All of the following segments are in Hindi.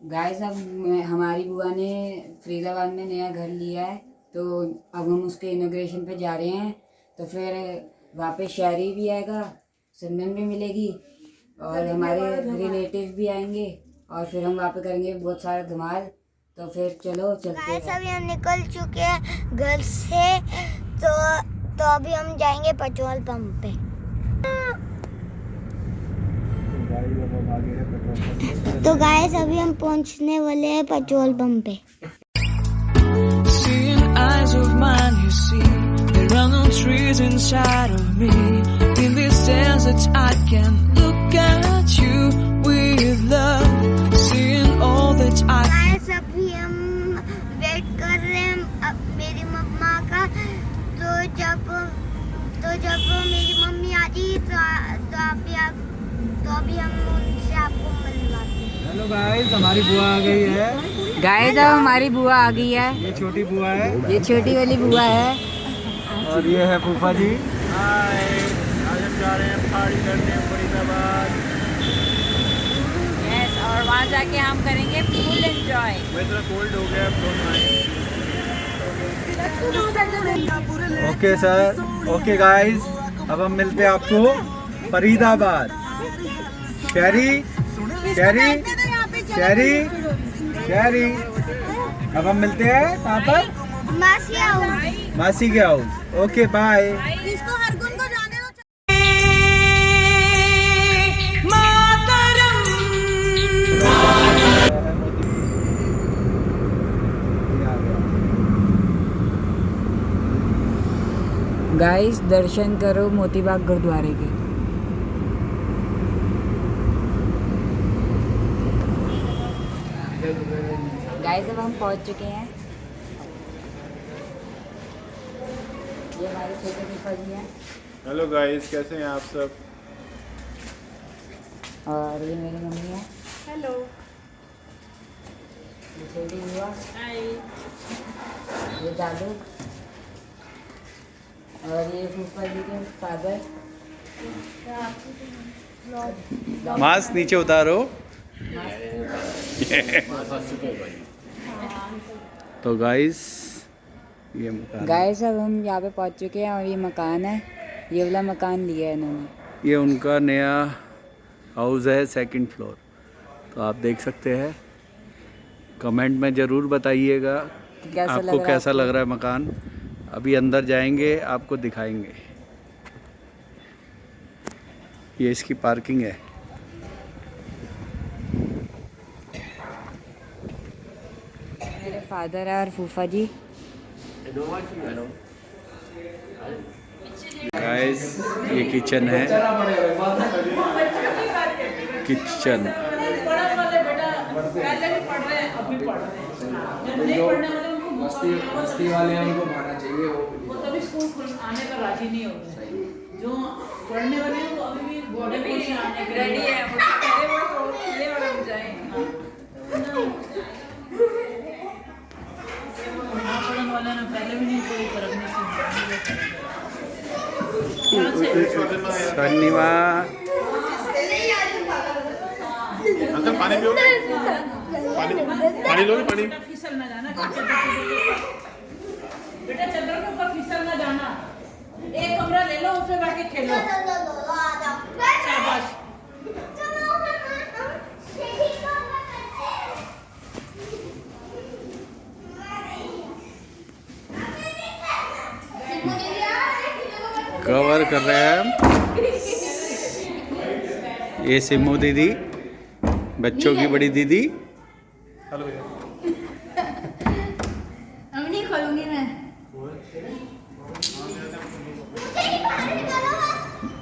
गाइस अब हमारी बुआ ने फरीदाबाद में नया घर लिया है, तो अब हम उसके इनॉग्रेशन पे जा रहे हैं। तो फिर वहाँ पे शहरी भी आएगा, सिमरन भी मिलेगी और हमारे रिलेटिव भी आएंगे और फिर हम वहाँ पे करेंगे बहुत सारा धमाल। तो फिर चलो चलते हैं। अभी हम निकल चुके हैं घर से, तो अभी हम जाएंगे पेट्रोल पंप पे। तो गाइस अभी हम पहुंचने वाले हैं पेट्रोल पंप पे। Eyes of mine, you see, there are no trees inside of me. In this desert, I can look at you with love, seeing all that I. Guys, अभी हम वेट कर रहे हैं मेरी मम्मा का। तो जब मेरी मम्मी आ जाएगी तो अभी हम उनसे आपको मिलवाते हैं। हेलो गाइस, हमारी बुआ आ गई है। गाइस अब हमारी बुआ आ गई है। ये छोटी बुआ है, ये छोटी वाली बुआ है और ये है फूफा जी। हाय, आज हम जा रहे हैं पार्टी करने फरीदाबाद। यस, और वहाँ जाके हम करेंगे फुल एंजॉय। मैं थोड़ा कोल्ड हो गया, दोनों आए। ओके सर, ओके गाइस, अब हम मिलते हैं आपको फरीदाबाद। शहरी शहरी शहरी शहरी, अब हम मिलते हैं कहाँ पर? मासी के हाउस। Okay bye. इसको हर गुन को जाने दो। गाइस दर्शन करो मोतीबाग गुरुद्वारे के। गाइस अब हम पहुंच चुके हैं। ये हमारे छोटे फूफा जी हैं। हेलो गाइस, कैसे हैं आप सब? और ये मेरी मम्मी है। हेलो। ये छोटी बुआ। हाय। ये दादू और ये फूफा जी के फादर। मास्क नीचे उतारो। तो गाइस ये मकान, गाइस अब हम यहाँ पे पहुँच चुके हैं और ये मकान है। ये वाला मकान लिया है इन्होंने। ये उनका नया हाउस है, सेकंड फ्लोर। तो आप देख सकते हैं। कमेंट में ज़रूर बताइएगा आपको कैसा लग रहा है मकान। अभी अंदर जाएंगे, आपको दिखाएंगे। ये इसकी पार्किंग है। मेरे फादर है और फूफा जी। गाइस ये किचन है, किचन। मस्ती वाले हैं, उनको भाना चाहिए। वो तभी स्कूल आने का राजी नहीं होते। जो पढ़ने वाले हैं वो अभी भी बॉडी खुश आने के रेडी है, वो पहले वो तो ये और हम जाएं। पढ़ने वाले ना पहले भी नहीं, कोई फर्क नहीं धन्यवाद। अंकल पानी पियोगे? पानी लोगे? पानी फिसल ना जाना बेटा, चद्दर के ऊपर फिसल ना जाना। एक कमरा ले लो, उसमें बैठ के खेलो। शाबाश। कवर कर रहे हैं हम। ये सिमू दीदी, बच्चों की बड़ी दीदी। हेलो भैया। अब नहीं खोलूंगी मैं।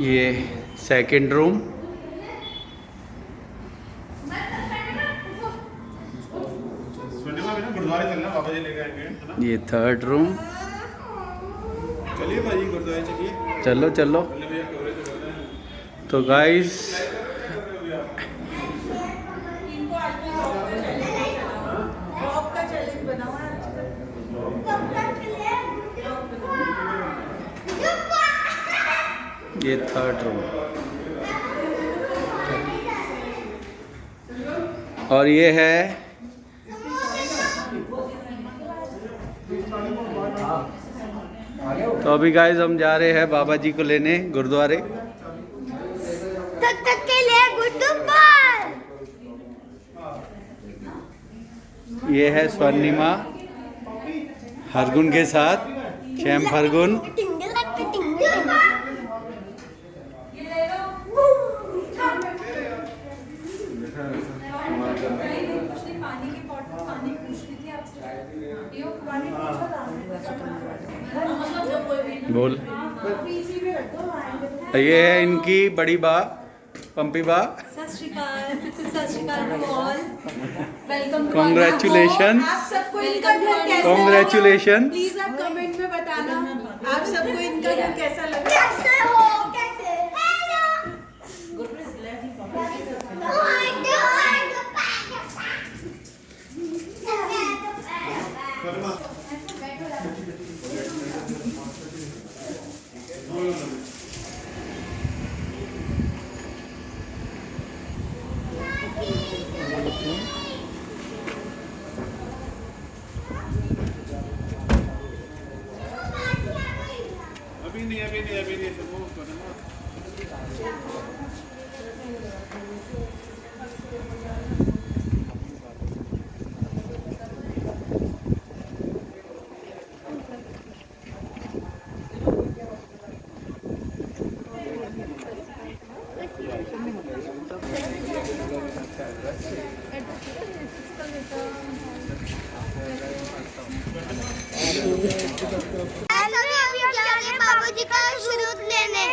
ये सेकंड रूम। गुरुद्वारे चलना, बाबा जी लेके आएंगे, है ना? ये थर्ड रूम। चलिए भाई, गुरुद्वारे चलिए। चलो चलो। भैया कवरेज हो रहा है। तो गाइस ये थर्ड रूम और ये है तो अभी गाइस हम जा रहे हैं बाबा जी को लेने गुरुद्वारे। तक के लिए गुरुद्वार। ये है स्वर्णिमा हरगुन के साथ, शैम हरगुन। बोल। ये है इनकी बड़ी बा पंपी बा। कॉन्ग्रेचुलेशन। आप सबको इनका घर कैसा लगा? कॉन्ग्रेचुलेशन। प्लीज आप कमेंट में बताना आप सबको इनका घर कैसा लगा। कैसे हो? कैसे? हेलो। अभी नहीं सब वो करना। बाबूजी का शुरूत लेने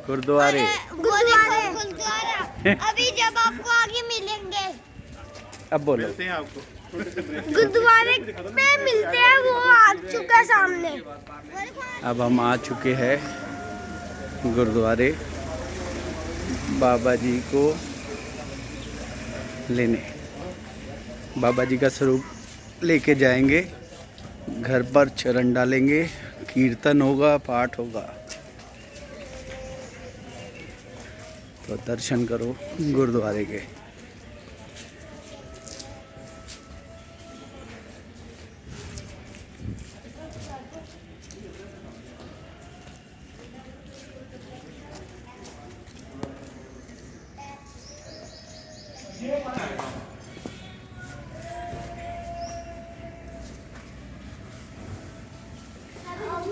गुरुद्वारे। गुरुद्वारा। अभी जब आपको आगे मिलेंगे, अब बोलो। मिलते हैं आपको गुरुद्वारे में मिलते हैं। वो आ चुका है सामने। अब हम आ चुके हैं गुरुद्वारे बाबा जी को लेने। बाबा जी का स्वरूप लेके जाएंगे, घर पर चरण डालेंगे, कीर्तन होगा, पाठ होगा। तो दर्शन करो गुरुद्वारे के।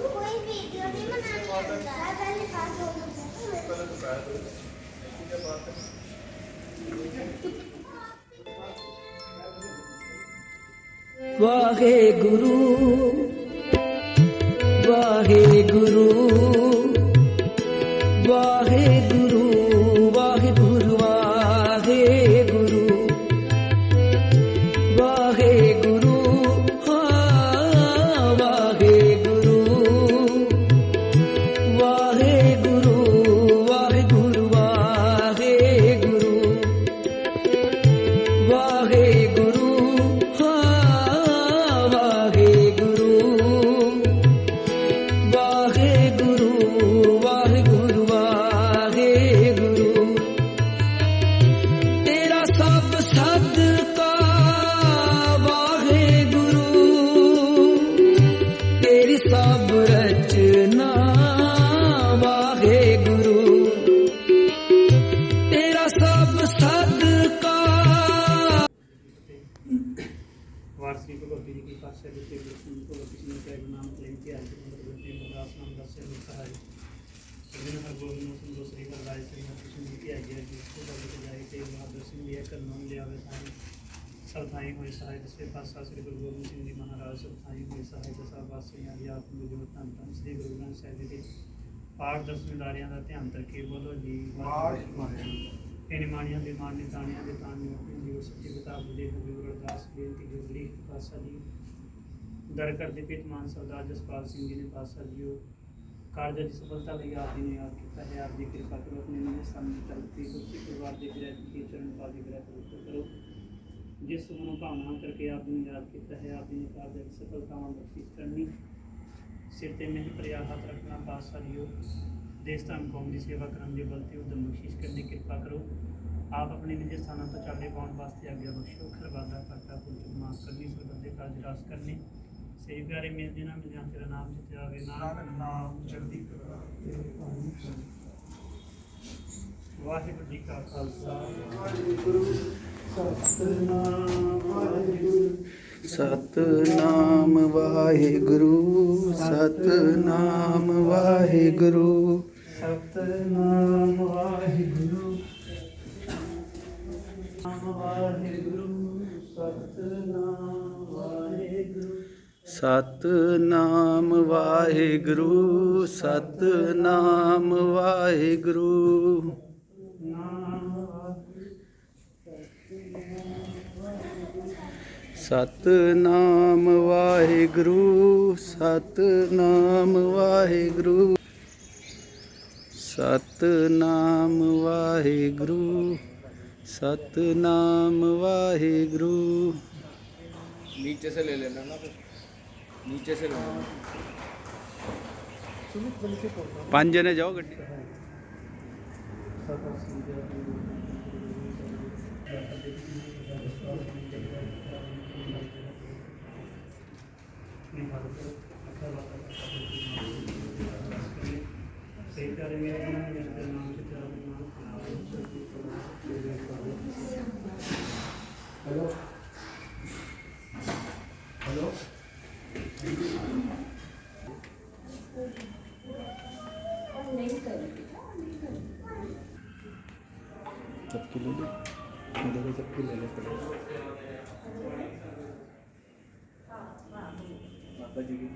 कोई वीडियो नहीं बनानी है, पहले पास हो वाहे गुरु वाहे गुरु वाहे गुरु वाहे गुरु वाहे गुरु वाहे गुरु हाँ वाहे गुरु वाहे गुरु वाहे गुरु वाहे गुरु वाहे गुरु हाँ वाहे गुरु वाहे गुरु वाहे गुरु वाहे गुरु तेरा सब सदका वाहे गुरु तेरी सब रचना वाहे गुरु तेरा सब सदका वार्षिक भक्ति जी की पाठशाला के विष्णु को किसी ने कह नाम लेन के आज नंबर भक्ति बदास नाम दस से सहाय सभी हर गोविंद सिंह दूसरी का राय से कृष्ण जी की आज्ञा जी को बदल जाए के बहादुर सिंह लिया कर नाम ले आवे थाई सब थाई हुए सहाय दसवें पातशाह श्री गुरु गोविंद सिंह जी महाराज सब थाई हुए सहाय दसा वासी आदि आत्म जो धन धन श्री गुरु ग्रंथ साहिब जी पाठ दसवेंदारियां का ध्यान करके बोलो जी इन मानिया दे मारने तानिया दे तानियों अपनी जीव सच्ची किताब दे हजूर अरदास बेनती जोगली पातशाह जी दर कर दे पित मान सरदार जसपाल सिंह जी ने पातशाह जी कार्य की सफलता लगी आप जी ने याद किया है। आप जी कृपा करो अपने निज सामने चलती कुर्सी परिवार देख रहे की चरण पा देख रहे पवित्र करो जिस मनोकामना करके आप ने याद किया है। आप जी ने कार्य की सफलतावां बख्शिश करनी सिर ते में परिया हाथ रखना पातशाह जी देश धर्म कौम की सेवा करने के बल ते उद्यम बख्शिश करने कृपा करो। आप अपने निज स्थानों तो चाले पाने वास्ते आज्ञा बख्शो खरवादा घाटा पुल माफ करनी सरबत कार्य रास करने ਸੇ ਪਿਆਰੇ ਮਿਲਦੇ ਨਾ ਮਿਲਿਆ ਤੇਰਾ ਨਾਮ ਜਿੱਤੇ ਆਵੇ ਨਾਮ ਚੜ੍ਹਦੀ ਕਲਾ ਤੇਰੇ ਭਾਣੇ। ਵਾਹਿਗੁਰੂ ਜੀ ਕਾ ਖਾਲਸਾ ਵਾਹਿਗੁਰੂ ਸਤਿਨਾਮ ਵਾਹਿਗੁਰੂ ਸਤਨਾਮ ਵਾਹਿਗੁਰੂ ਸਤਨਾਮ ਵਾਹਿਗੁਰੂ ਸਤਨਾਮ ਵਾਹਿਗੁਰੂ ਵਾਹਿਗੁਰੂ ਸਤਨਾਮ ਵਾਹਿਗੁਰੂ ਸਤਨਾਮ ਵਾਹਿਗੁਰੂ ਸਤਨਾਮ ਵਾਹਿਗੁਰੂ ਸਤਨਾਮ ਵਾਹਿਗੁਰੂ ਸਤਨਾਮ ਵਾਹਿਗੁਰੂ ਸਤਨਾਮ ਵਾਹਿਗੁਰੂ ਸਤਨਾਮ ਵਾਹਿਗੁਰੂ। नीचे से ले लेना ना फिर नीचे से ले लेना। ਪੰਜ ਜਣੇ ਜਾਓ ਗੱਡੀ। ਸਹੀ ਪਿਆਰੇ ਮੇਰੇ ਨਾਮ ਜਿਸਦੇ ਨਾਮ ਤੇ ਚਾਰ ਨਾਮ ਹੈਲੋ ਹੈਲੋ चक्की ले लो मुझे को चक्की ले लो पहले माता जी की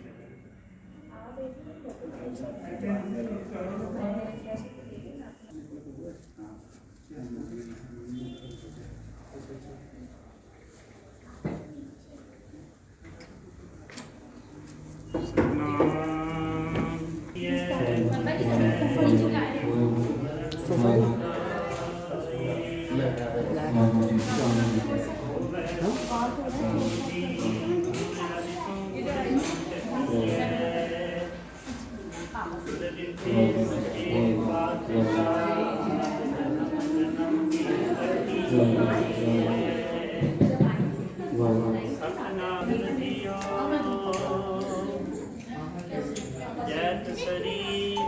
ਜੈਤ ਸਰੀ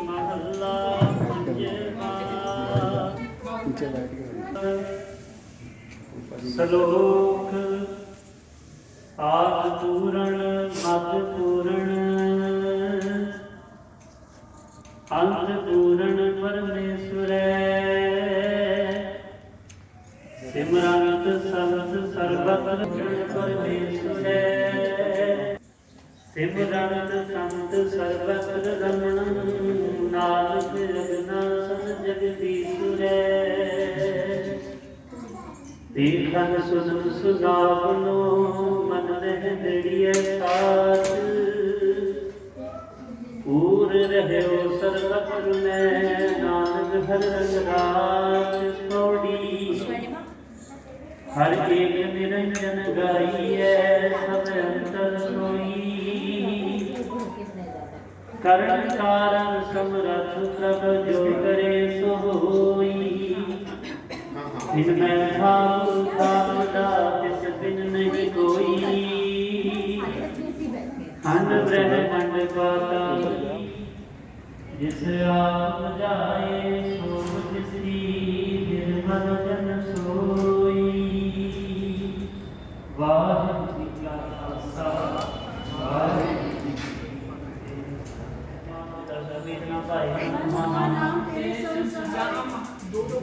ਮਹੱਲਾ ਪੰਜਵਾ। नीचे बैठ गए ਸ਼ਲੋਕ ਆਦ ਪੂਰਨ ਮਦ ਪੂਰਨ ਅੰਤ ਪੂਰਨ ਪਰਮੇਸ਼ਵਰੈ ਸਿਮਰੰਤ ਸੰਤ ਸਰਬਤ ਪਰਮੇਸ਼ਵਰੈ ਸਿਮਰੰਤ ਸੰਤ ਸਰਬਤ ਰਮਣ ਨਾਨਕ ਰਗਨਾ ਸੰ ਜਗਦੀਸ਼ਵਰੈ ਦੇਖਨ ਸੁਨ ਸੁਨਾਵਨੋ ਮਨ ਰਹਿ ਦੜੀਐ ਸਾਥ ਪੂਰ ਰਹਿਓ ਸਰਬਤ ਮੈਂ ਨਾਨਕ ਹਰ ਰੰਗ ਰਾਜ ਪੌੜੀ ਹਰ ਏਕ ਨਿਰੰਜਨ ਗਾਈਐ ਸਭ ਅੰਤਰ ਸੋਈ ਕਰਨ ਕਾਰਨ ਸਮਰਥ ਪ੍ਰਭ ਜੋ ਕਰੇ ਸੋ ਹੋਈ बिन मैं भाव भावदा तिस बिन नहीं कोई अन ब्रह्मंड पाता जिस आप जाए सो जिसकी निर्मल जन सोई। वाहिगुरू जी का खालसा वाहिगुरू जी की फतेह। सभी भाई नाम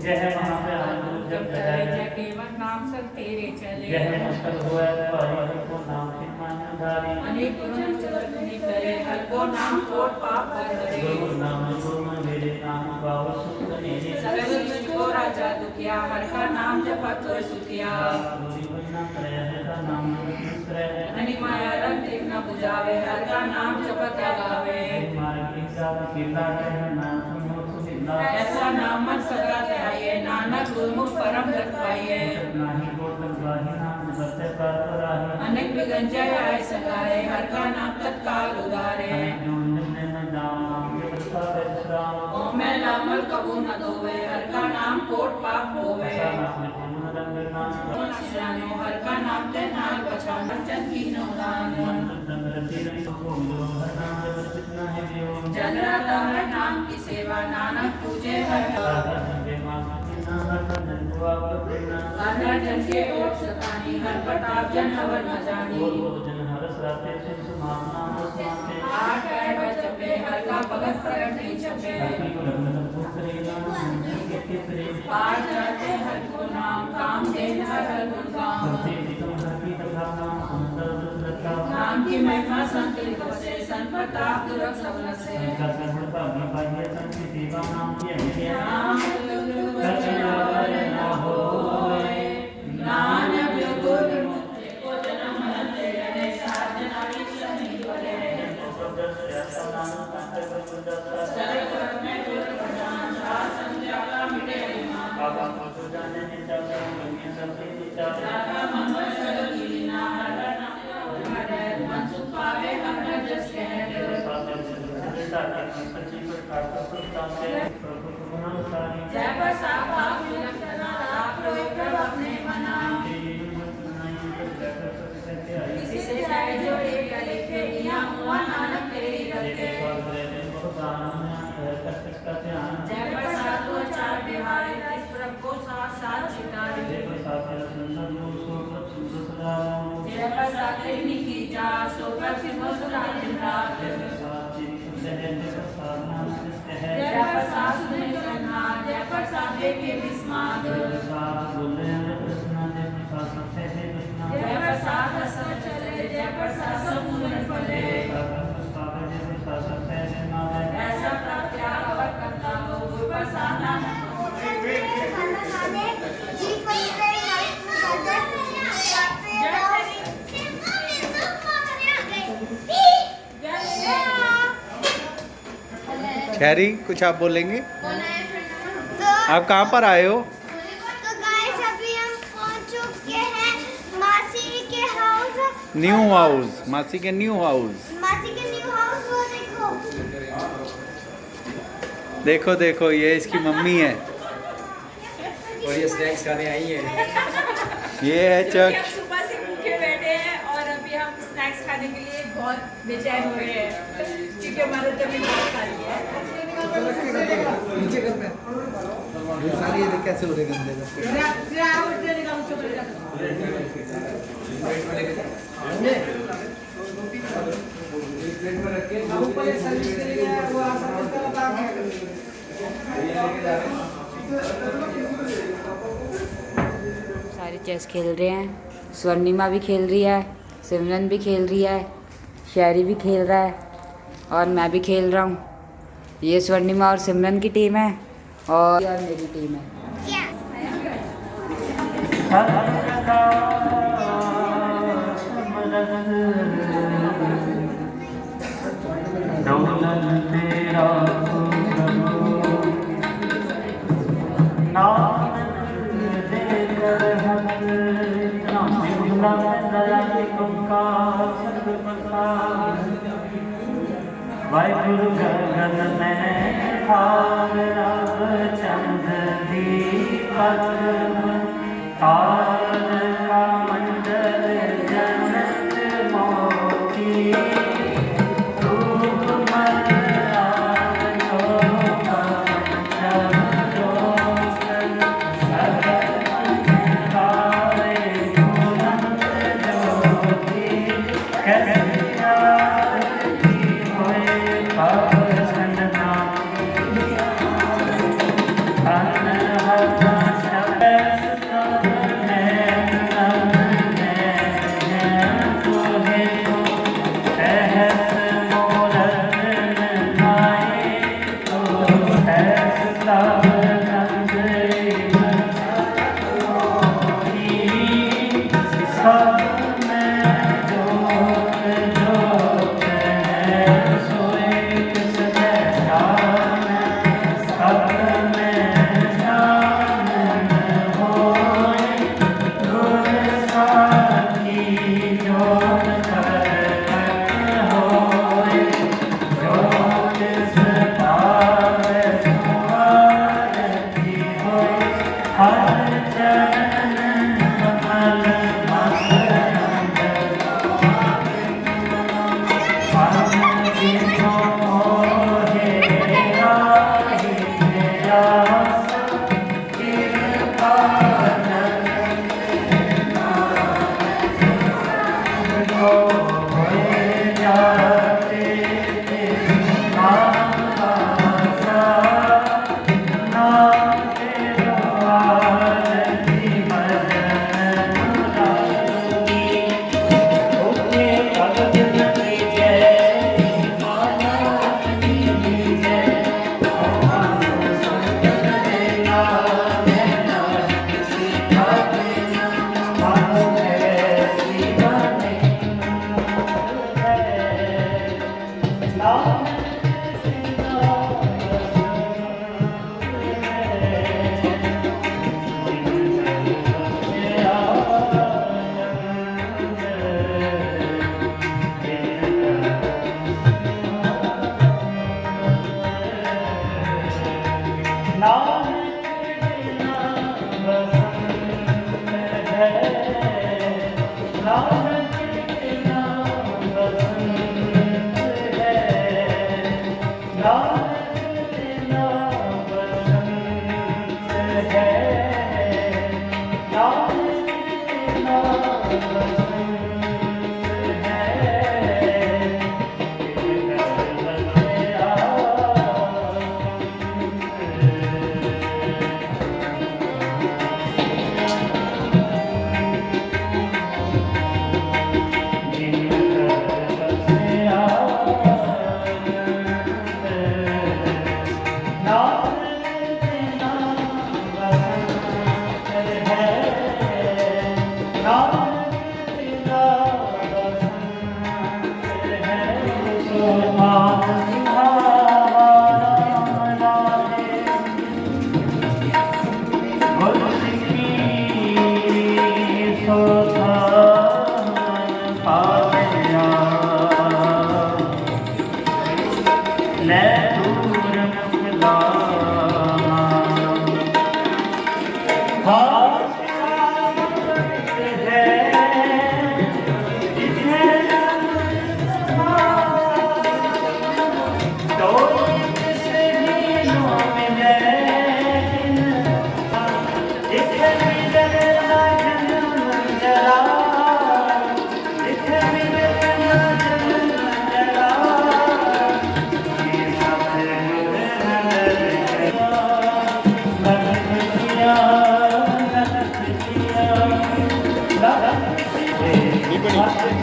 जय महाप्यार जब जय केवल नाम सब तेरे चले जय मस्तक होए भाई को नाम के मान धारी अनेक गुण चतुर्नि करे हर को नाम कोट पाप करे गुरु नाम गुरु मेरे नाम पाव सुख मेरे सगल विश्व को राजा दुखिया हर का नाम जपत तो सुखिया गुरु वचन करे का नाम दूसरे अनि माया रंग देख न बुझावे हर का नाम जपत लगावे मार की साथ किला है नाम सुनो सुनिला ऐसा नाम मन सदा ध्याये नानक गुरमुख परम गत पाइये नाही बोल वाही नाम सत्य पर राही अनेक विगंजय आय सगारे हर का नाम तत्काल उदारे जो निम्न न नाम के प्रसाद विश्राम ओम मैं लामल कबू न धोवे हर का नाम कोट पाप होवे नाम पूर्ण रंग हर का नाम लेना पहचान जन की नौदान जगराता हर नाम की सेवा नानक पूजे हर जन के ओट सतानी हर प्रताप जन हवन न जानी आठ पैर पर चपे हर का भगत प्रगट नहीं छपे पार चढ़ते हर को नाम काम देन हर गुण गाम नाम की महिमा संकलित से सन प्रताप दुर्लभ सबन से नानक गुरु मुक्ति को जन्म न तेरे साधना विश्व नहीं बोले सर्व में गुरु प्रधान शासन जाला मिटे बाबा को जाने ने जाता जाता मंगल सगल लीना हर मन सुख पावे हर जस कह जय बसा भाग विलक्षणा आप रोए प्रभु अपने मना किसी से चाहे जो एक लिखे यहाँ हुआ नानक तेरी रखे जय बसा तो चार बिहारी इस प्रभु को साथ साथ चितारी जय बसा तेरी की जा सोकर सिंह सुरा दिन रात जय प्रसाद सुने करना जय प्रसाद के विस्माद जय प्रसाद सब चले जय प्रसाद समुद्र फले ऐसा प्रत्याग और करता हो गुरु प्रसाद नानक खैरी कुछ आप बोलेंगे? तो आप कहाँ पर आए हो? गाइस अभी हम पहुंच चुके हैं मासी के हाउस। न्यू हाउस, मासी के न्यू हाउस। मासी के न्यू हाउस वो देखो। देखो देखो ये इसकी मम्मी है और ये स्नैक्स खाने आई है। ये है चक। हम सुबह से भूखे बैठे हैं और अभी हम स्नैक्स खाने के लिए बहुत बेचैन हो रहे हैं क्योंकि हमारा जमीन बहुत खाली है। नीचे कर पे ये सारी ये देख कैसे हो रहे गंदे का प्लेट में रख के ऊपर ये सर्विस के लिए वो आसान करता है ये लेके जा रहे हैं। सारे चेस खेल रहे हैं। स्वर्णिमा भी खेल रही है, सिमरन भी खेल रही है, शहरी भी खेल रहा है और मैं भी खेल रहा हूँ। ये स्वर्णिमा और सिमरन की टीम है और मेरी टीम है। वाहिगुरु गगन में ठार रब चंद दीपक तार का मंडल जनक मोती रूप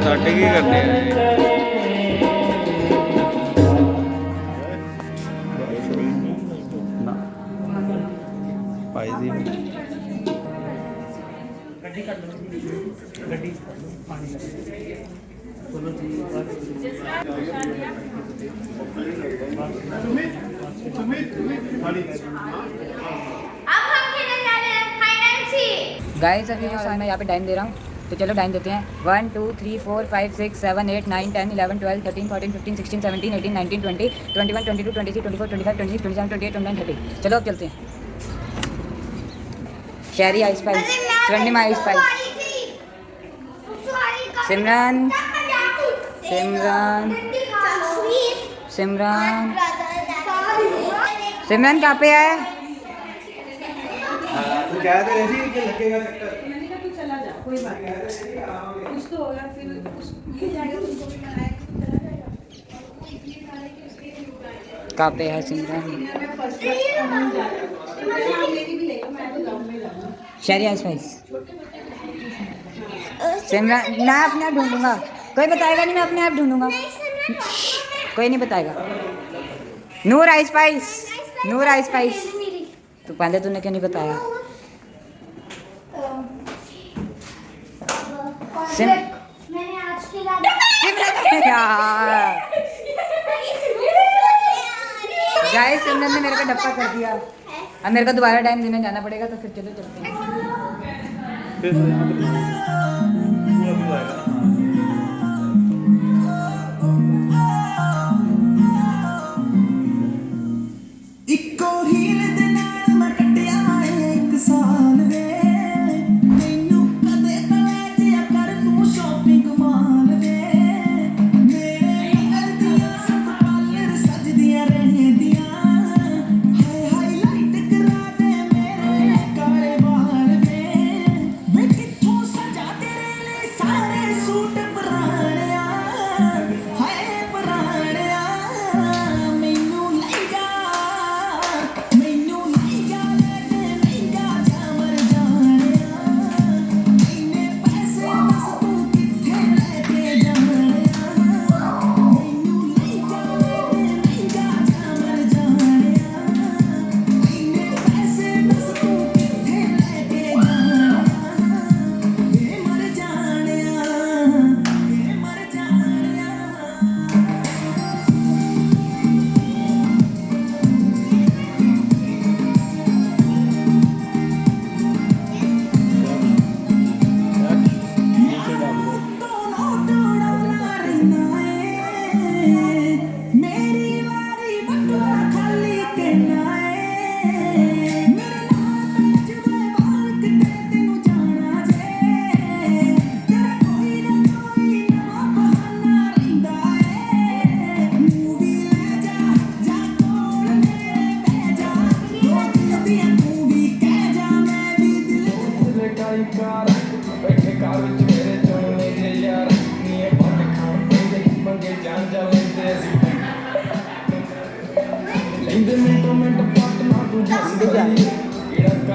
ਸਾਡੇ ਕੀ ਕਰਦੇ ਆ ਨਾ ਭਾਈ ਦੀ ਗੱਡੀ ਕੱਢ ਲਓ ਗੱਡੀ ਪਾਣੀ ਚਲੋ ਜੀ अब हम खेलने जा रहे हैं हाइड एंड सीक। गाइस अभी जो मैं यहाँ पे टाइम दे रहा हूँ तो चलो टाइम देते हैं 1 2 3 4 5 6 7 8 9 10 11 12 13 14 15 16 17 18 19 20 21 22 23 24 25 26 27 28 29 30। चलो अब चलते हैं। Shehri ice pice, Swarnima ice pice, Simran Simran Simran Simran कहाँ पे है? क्या तो ऐसी कि लगेगा चक्कर कोई बात नहीं, कुछ तो होगा फिर ये जाएगा तुमको भी कराएगा। कहाँ पे है सिमरन? शहरी आइस पाइस सिमरन ना अपने आप ढूंढूंगा, कोई बताएगा नहीं, मैं अपने आप ढूंढूंगा, कोई नहीं बताएगा। नूर आइस पाइस, नूर आइस पाइस, तो पहले तूने क्यों नहीं बताया? मैंने आज के यार गाइस सिमरन ने मेरे को डप्पा कर दिया। अब मेरे को दोबारा टाइम देने जाना पड़ेगा, तो फिर चलो चलते हैं। ਇੱਕੋ ਹੀਲ ਦੇ ਨਾਲ ਮੈਂ ਕੱਟਿਆ ਏ ਇੱਕ ਸਾਲ ਵੇ ਮੈਨੂੰ ਕਦੇ ਤਾਂ ਲੈ ਜਿਆ ਕਰ ਤੂੰ ਸ਼ਾਪਿੰਗ ਮਾਲ ਵੇ ਮੇਰੇ ਘਰ ਦੀਆਂ ਪਾਰਲਰ ਸਜਦੀਆਂ ਰਹਿੰਦੀਆਂ ਹਾਏ ਹਾਈਲਾਈਟ ਕਰਾ ਦੇ ਮੇਰੇ ਕਾਲੇ ਵਾਲ ਵੇ ਮੈਂ ਕਿੱਥੋਂ ਸਜਾ ਤੇਰੇ ਲਈ ਸਾਰੇ ਸੂਟ ਪੁਰਾਣੇ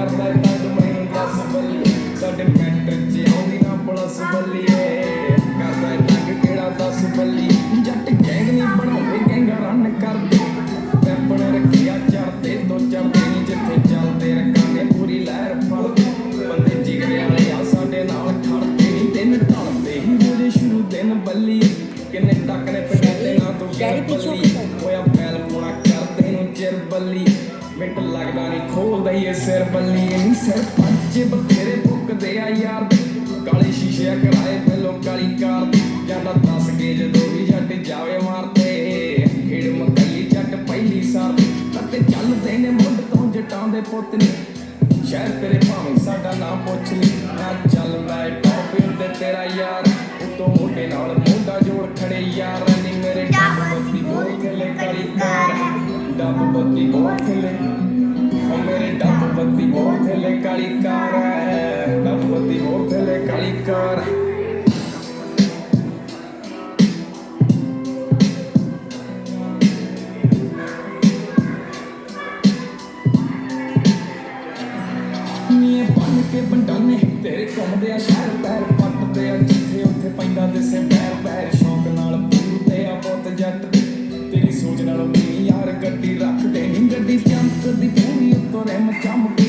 करदा तंग मैनूं दस बल्ली साडे मैटर च आउंदी ना पुलिस बल्लीए करदा तंग किहड़ा दस बल्ली जट गैंग नहीं बनाउंदे गैंगा रन करदे पैपण रखिया चढ़दे तो चढ़दे नहीं जिथे चलदे रखांगे पूरी लहर फड़दे बंदे जिगरे वाले आ साडे नाल खड़दे नहीं दिन ढलदे ही रोजे शुरू दिन बल्ली किन्ने तक ने पिंडां ना तू बल्ली होया पैल पुणा करदे नूं चिर बल्ली मिंट लगदा नहीं खोलदा ही सिर बल्ली नहीं सिर पंच बथेरे भुकदे आ यार काले शीशे कराए पहलो काली कार जांदा 10 के जदों भी जट जावे मारते खेड़ मकई जट पहली सार ते चलदे ने मुंड तो जटां दे पुੱਤ ने शहर तेरे भावें साडा नाम पुੱਛ ली ना चलदा है टॉप ते तेरा यार उतों मोटे नाल मोढा जोड़ खड़े यार नी मेरे डब बत्ती बोल खेले काली कार डब बत्ती बोल खेले ओ मेरे डब बत्ती बोल खेले काली कार डब बत्ती बोल खेले काली कार नीए बन के बंडाने तेरे घुमदे आ शहर पैर पटदे आ जिथे उत्थे पैंदा दिसे पैर पैर शौक नाल पूरदे आ पुੱਤ जट तेरी सोच नाल मेरी यार गड्डी रखदे नहीं गड्डी चमकदी पूरी उत्तों रिम चमके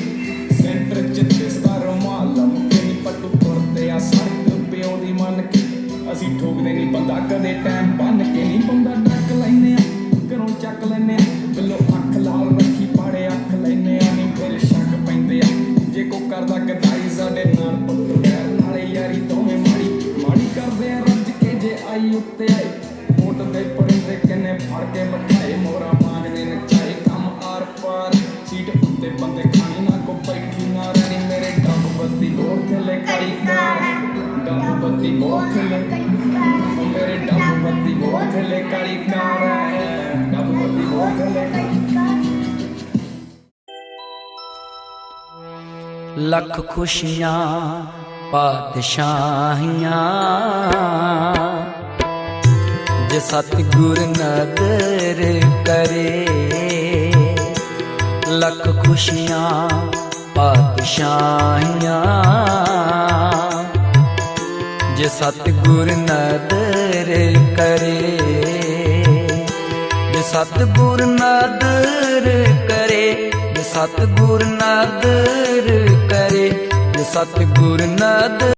सेंटर च दिसदा रुमाल लमके नी पट्टू तुरदे आ सड़क प्यो दी मन के असीं ठोकदे नहीं बंदा कदे टाइम बन के नहीं बंदा डक लैने आ घरों चक लैने आ बिलो अख लाल रखी पाड़े अख लैने आ नी फिर शक पैंदे आ जे को करदा गदाई साडे नाल पुੱਤ गैर नाले यारी दोवें माड़ी माड़ी करदे आ रज के जे आई उत्ते आए वोट दे परिंदे किन्ने फड़ के बिठाए मोरा मांगने नचाए कम आर पार सीट उत्ते बंदे खानी ना को बैठी ना रहनी मेरे डब बत्ती बोल खेले काली कार डब बत्ती बोल खेले ओ मेरे डब बत्ती बोल खेले काली कार डब बत्ती बोल खेले लख खुशियां पातशाहियां जे सतगुर नदर करे लख खुशियां पातशाहियां जे सतगुर नदर करे जे सतगुर नदर करे सतगुर नदर करे सतगुर नदर